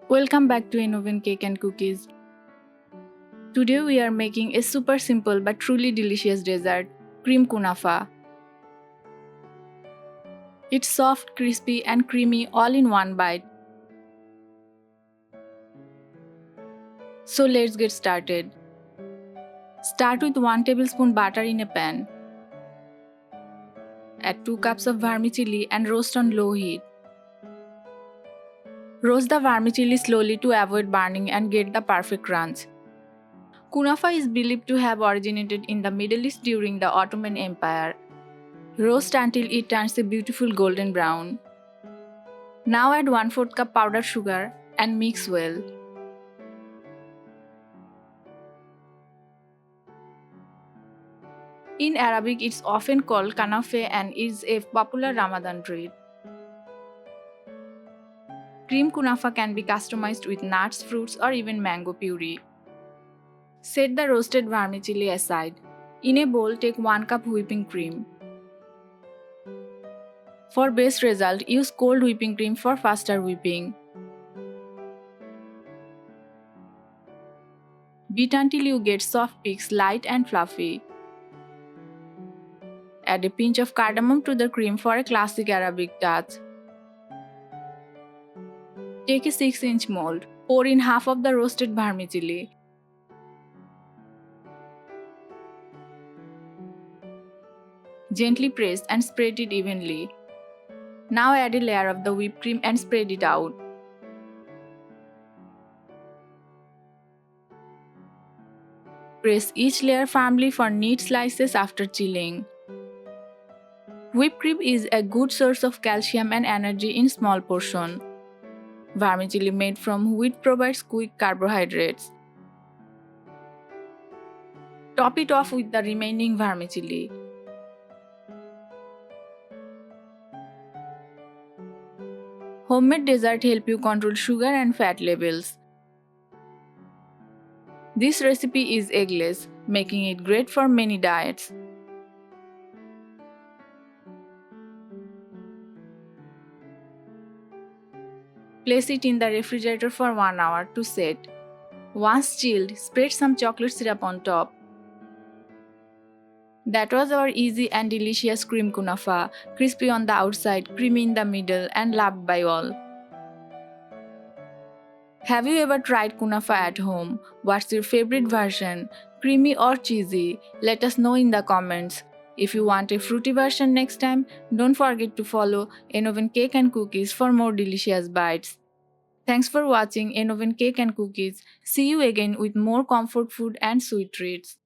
Welcome back to No-Bake Cake and Cookies. Today we are making a super simple but truly delicious dessert, cream kunafa. It's soft, crispy and creamy all in one bite. So let's get started. Start with 1 tablespoon butter in a pan. Add 2 cups of vermicelli and roast on low heat. Roast the vermicelli slowly to avoid burning and get the perfect crunch. Kunafa is believed to have originated in the Middle East during the Ottoman Empire. Roast until it turns a beautiful golden brown. Now add 1/4 cup powdered sugar and mix well. In Arabic, it's often called kanafe and is a popular Ramadan treat. Cream kunafa can be customized with nuts, fruits, or even mango puree. Set the roasted vermicelli aside. In a bowl, take 1 cup whipping cream. For best result, use cold whipping cream for faster whipping. Beat until you get soft peaks, light and fluffy. Add a pinch of cardamom to the cream for a classic Arabic touch. Take a 6-inch mold. Pour in half of the roasted vermicelli. Gently press and spread it evenly. Now add a layer of the whipped cream and spread it out. Press each layer firmly for neat slices after chilling. Whipped cream is a good source of calcium and energy in small portion. Vermicelli made from wheat provides quick carbohydrates. Top it off with the remaining vermicelli. Homemade dessert help you control sugar and fat levels. This recipe is eggless, making it great for many diets. Place it in the refrigerator for 1 hour to set. Once chilled, spread some chocolate syrup on top. That was our easy and delicious cream kunafa, crispy on the outside, creamy in the middle, and loved by all. Have you ever tried kunafa at home? What's your favorite version? Creamy or cheesy? Let us know in the comments. If you want a fruity version next time, don't forget to follow No-Bake Cake and Cookies for more delicious bites. Thanks for watching No-Bake Cake and Cookies. See you again with more comfort food and sweet treats.